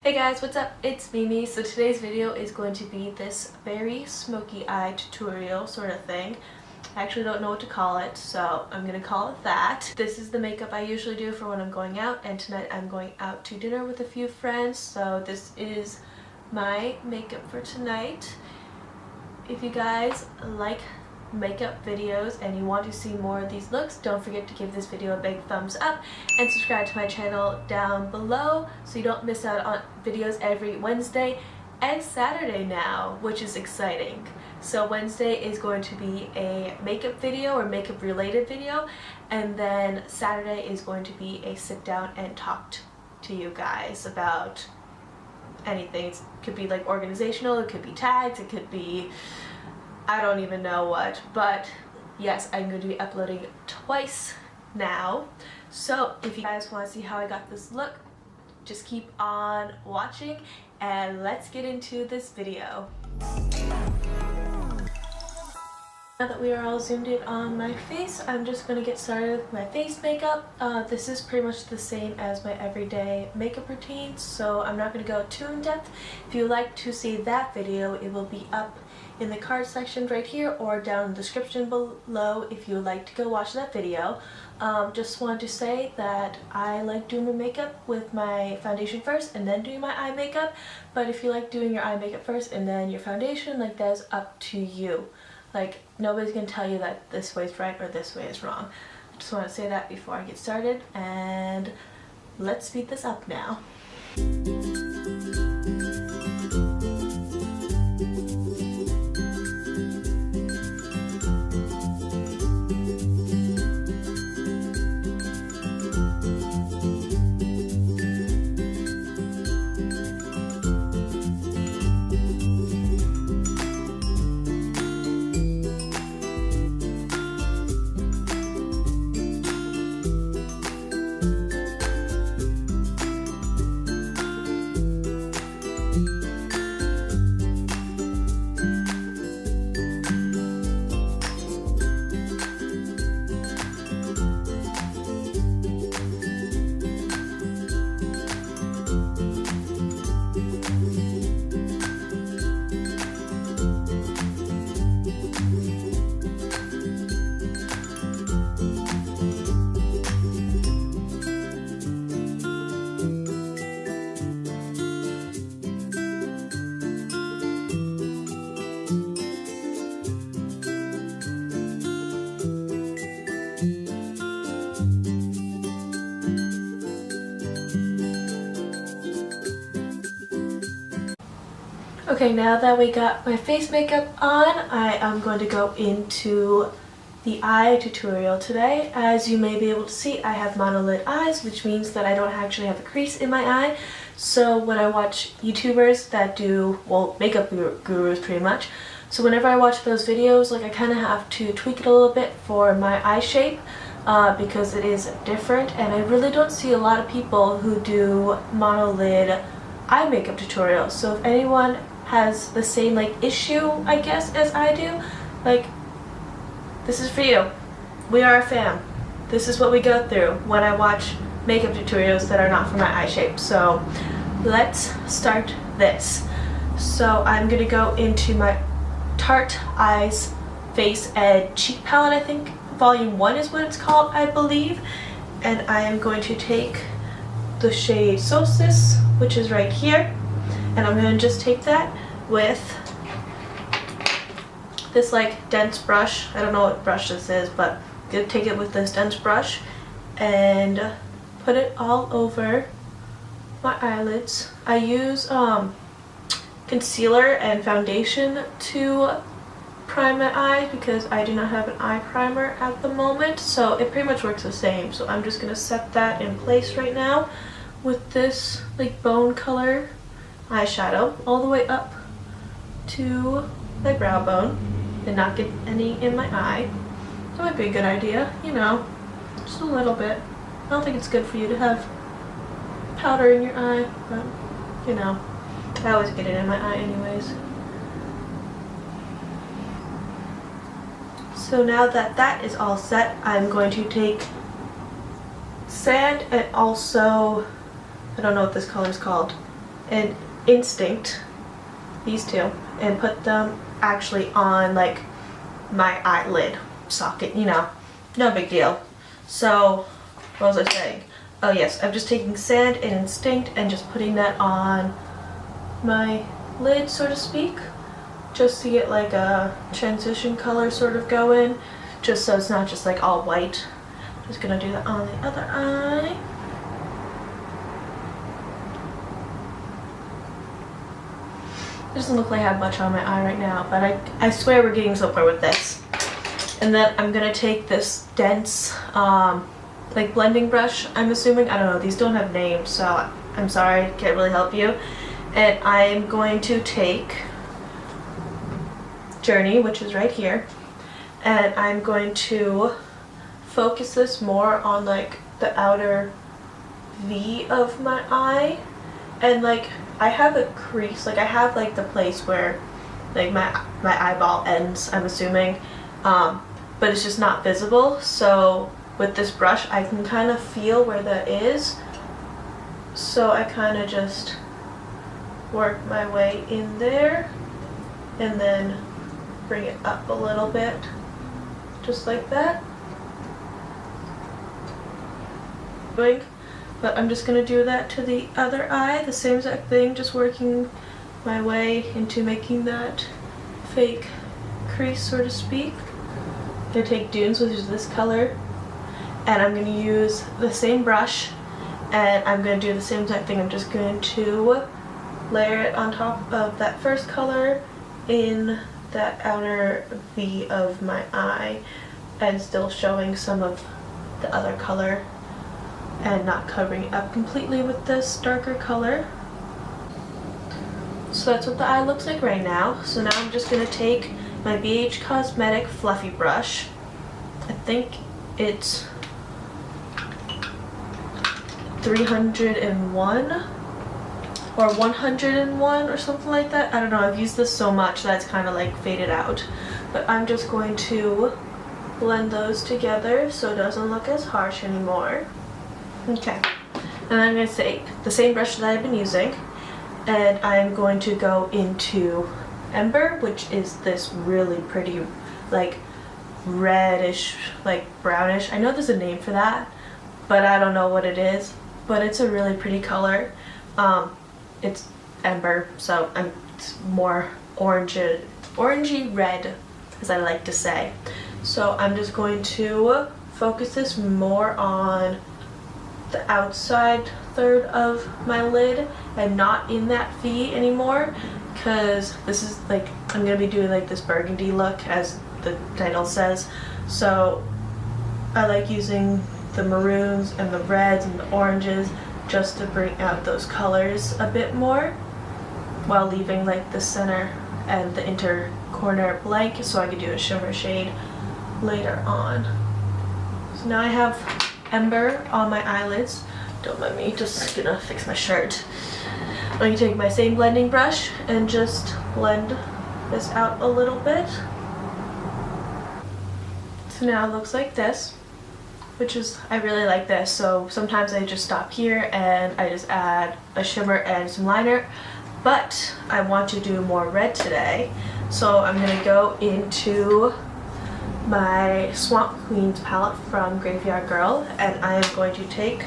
Hey guys, what's up? It's Mimi. So today's video is going to be this very smoky eye tutorial sort of thing. I actually don't know what to call it, so I'm gonna call it that. This is the makeup I usually do for when I'm going out, and tonight I'm going out to dinner with a few friends, so this is my makeup for tonight. If you guys like makeup videos and you want to see more of these looks, don't forget to give this video a big thumbs up and subscribe to my channel down below so you don't miss out on videos every Wednesday and Saturday now, which is exciting. So Wednesday is going to be a makeup video or makeup related video, and then Saturday is going to be a sit down and talk to you guys about anything. It could be like organizational, it could be tags, it could be I don't even know what, but yes, I'm going to be uploading twice now. So if you guys want to see how I got this look, just keep on watching and let's get into this video. Now that we are all zoomed in on my face, I'm just going to get started with my face makeup. This is pretty much the same as my everyday makeup routine, so I'm not going to go too in depth. If you would like to see that video, it will be up in the card section right here or down in the description below if you would like to go watch that video. Just wanted to say that I like doing my makeup with my foundation first and then doing my eye makeup, but if you like doing your eye makeup first and then your foundation, like, that is up to you. Like, nobody's gonna tell you that this way is right or this way is wrong. I just want to say that before I get started, and let's speed this up now. Okay, now that we got my face makeup on, I am going to go into the eye tutorial today. As you may be able to see, I have monolid eyes, which means that I don't actually have a crease in my eye. So when I watch YouTubers that do, well, makeup gurus pretty much, so whenever I watch those videos, like, I kind of have to tweak it a little bit for my eye shape because it is different, and I really don't see a lot of people who do monolid eye makeup tutorials. So if anyone has the same, like, issue, I guess, as I do, like, this is for you. We are a fam. This is what we go through when I watch makeup tutorials that are not for my eye shape. So let's start this. So I'm gonna go into my Tarte Eyes Face Ed Cheek Palette. I think volume 1 is what it's called, I believe, and I am going to take the shade Solstice, which is right here, and I'm going to just take that with this, like, dense brush. I don't know what brush this is, but I'm going to take it with this dense brush and put it all over my eyelids. I use concealer and foundation to prime my eyes because I do not have an eye primer at the moment, so it pretty much works the same. So I'm just going to set that in place right now with this, like, bone color eyeshadow all the way up to my brow bone and not get any in my eye. That might be a good idea, you know, just a little bit. I don't think it's good for you to have powder in your eye, but, you know, I always get it in my eye anyways. So now that that is all set, I'm going to take sand and also, I don't know what this color is called, and Instinct, these two, and put them actually on like my eyelid socket, you know, no big deal. So what was I saying? Oh yes, I'm just taking sand and Instinct and just putting that on my lid, so to speak, just to get like a transition color sort of going, just so it's not just like all white. Just gonna do that on the other eye. It doesn't look like I have much on my eye right now, but I swear we're getting somewhere with this. And then I'm gonna take this dense like blending brush, I'm assuming. I don't know, these don't have names, so I'm sorry, I can't really help you. And I'm going to take Journey, which is right here, and I'm going to focus this more on like the outer V of my eye, and like I have a crease, like I have like the place where like my eyeball ends, I'm assuming, but it's just not visible. So with this brush I can kind of feel where that is, so I kind of just work my way in there and then bring it up a little bit, just like that. But I'm just going to do that to the other eye, the same exact thing, just working my way into making that fake crease, so to speak. I'm going to take Dunes, which is this color, and I'm going to use the same brush, and I'm going to do the same exact thing. I'm just going to layer it on top of that first color in that outer V of my eye, and still showing some of the other color and not covering it up completely with this darker color. So that's what the eye looks like right now. So now I'm just going to take my BH Cosmetic Fluffy Brush. I think it's 301 or 101 or something like that. I don't know, I've used this so much that it's kind of like faded out. But I'm just going to blend those together so it doesn't look as harsh anymore. Okay, and I'm going to take the same brush that I've been using, and I'm going to go into Ember, which is this really pretty like reddish, like brownish. I know there's a name for that, but I don't know what it is, but it's a really pretty color. It's Ember, so it's more orangey red, as I like to say. So I'm just going to focus this more on the outside third of my lid and not in that V anymore, because this is like, I'm gonna be doing like this burgundy look as the title says. So I like using the maroons and the reds and the oranges just to bring out those colors a bit more, while leaving like the center and the inner corner blank so I could do a shimmer shade later on. So now I have Ember on my eyelids. Don't mind me, just gonna fix my shirt. I'm gonna take my same blending brush and just blend this out a little bit. So now it looks like this, which is, I really like this. So sometimes I just stop here and I just add a shimmer and some liner, but I want to do more red today. So I'm gonna go into my Swamp Queens palette from Graveyard Girl, and I am going to take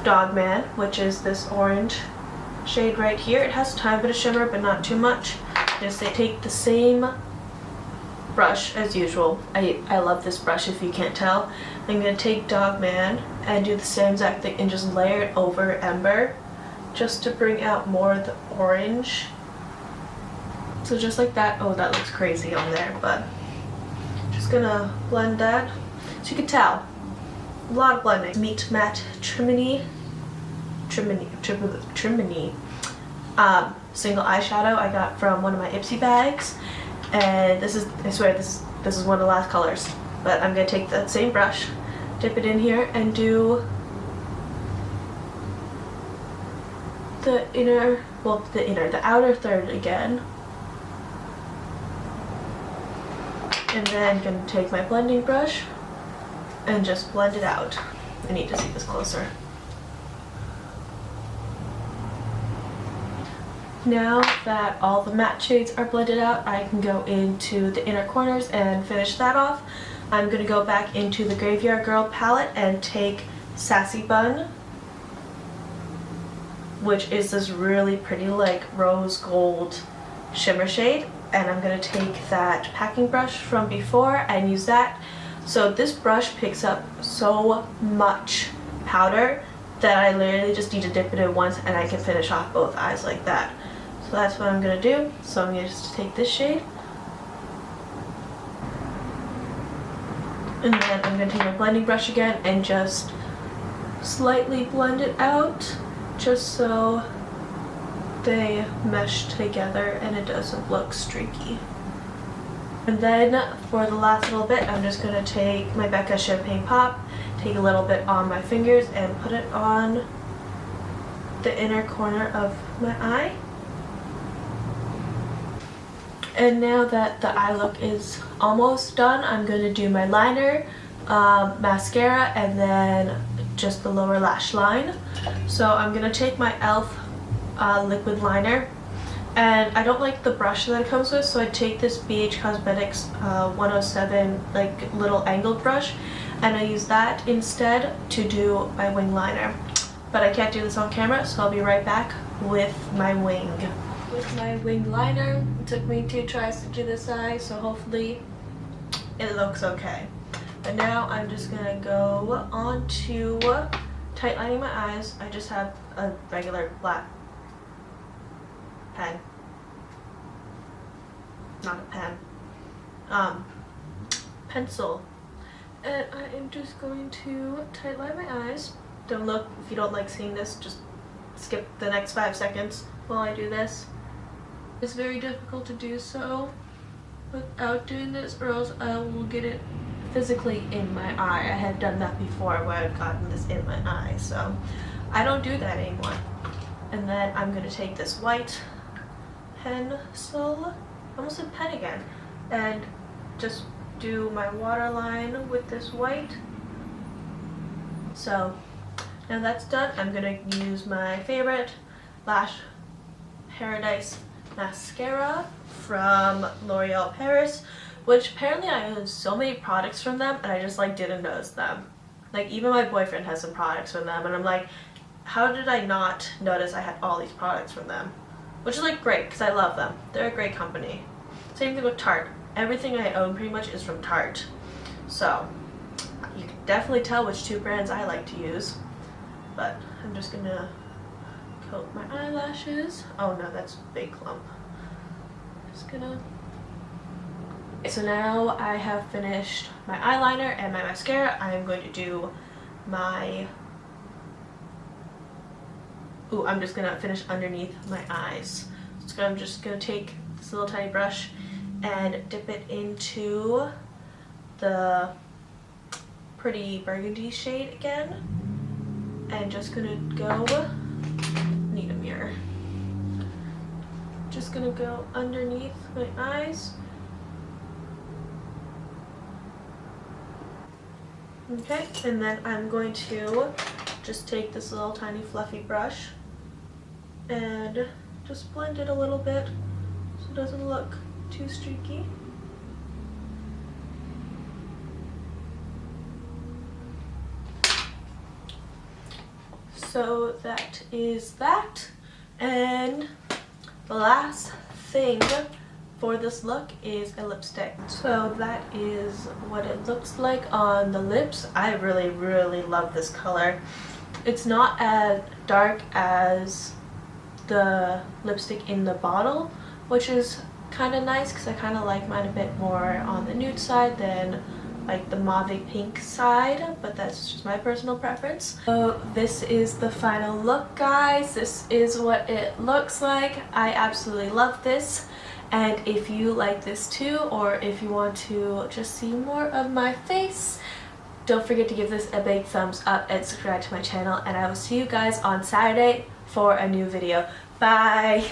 Dogman, which is this orange shade right here. It has a tiny bit of shimmer, but not too much. Just take the same brush as usual. I love this brush, if you can't tell. I'm going to take Dogman and do the same exact thing and just layer it over Ember, just to bring out more of the orange. So just like that. Oh, that looks crazy on there, but just gonna blend that. So you can tell, a lot of blending. Meet Matte Trimini single eyeshadow I got from one of my Ipsy bags, and this is, I swear this is one of the last colors. But I'm gonna take that same brush, dip it in here, and do the outer third again. And then I'm going to take my blending brush and just blend it out. I need to see this closer. Now that all the matte shades are blended out, I can go into the inner corners and finish that off. I'm going to go back into the Graveyard Girl palette and take Sassy Bun, which is this really pretty like rose gold shimmer shade, and I'm going to take that packing brush from before and use that. So this brush picks up so much powder that I literally just need to dip it in once and I can finish off both eyes like that. So that's what I'm going to do. So I'm going to just take this shade, and then I'm going to take my blending brush again and just slightly blend it out just so they mesh together and it doesn't look streaky. And then for the last little bit, I'm just going to take my Becca Champagne Pop, take a little bit on my fingers and put it on the inner corner of my eye. And now that the eye look is almost done, I'm going to do my liner, mascara, and then just the lower lash line. So I'm going to take my e.l.f. Liquid liner, and I don't like the brush that it comes with, so I take this BH Cosmetics 107 like little angled brush, and I use that instead to do my wing liner. But I can't do this on camera, so I'll be right back with my wing. With my wing liner, it took me 2 tries to do this eye, so hopefully it looks okay. But now I'm just gonna go on to tight lining my eyes. I just have a regular black pen, not a pen, pencil, and I am just going to tight line my eyes. Don't look, if you don't like seeing this, just skip the next 5 seconds while I do this. It's very difficult to do so without doing this, or else I will get it physically in my eye. I had done that before where I'd gotten this in my eye, so I don't do that anymore. And then I'm going to take this white pencil, I almost said pen again, and just do my waterline with this white. So now that's done, I'm going to use my favorite Lash Paradise mascara from L'Oreal Paris, which apparently I own so many products from them and I just like didn't notice them. Like even my boyfriend has some products from them and I'm like, how did I not notice I had all these products from them? Which is like great because I love them. They're a great company. Same thing with Tarte. Everything I own pretty much is from Tarte. So you can definitely tell which 2 brands I like to use. But I'm just gonna coat my eyelashes. Oh no, that's a big clump. Just gonna. So now I have finished my eyeliner and my mascara. I am going to do my. Ooh, I'm just gonna finish underneath my eyes. So I'm just gonna take this little tiny brush and dip it into the pretty burgundy shade again, and just gonna go. Need a mirror. Just gonna go underneath my eyes. Okay, and then I'm going to just take this little tiny fluffy brush and just blend it a little bit so it doesn't look too streaky. So that is that, and the last thing for this look is a lipstick. So that is what it looks like on the lips. I really love this color. It's not as dark as the lipstick in the bottle, which is kind of nice because I kind of like mine a bit more on the nude side than like the mauve pink side, but that's just my personal preference. So this is the final look, guys. This is what it looks like. I absolutely love this, and if you like this too, or if you want to just see more of my face, don't forget to give this a big thumbs up and subscribe to my channel, and I will see you guys on Saturday for a new video. Bye!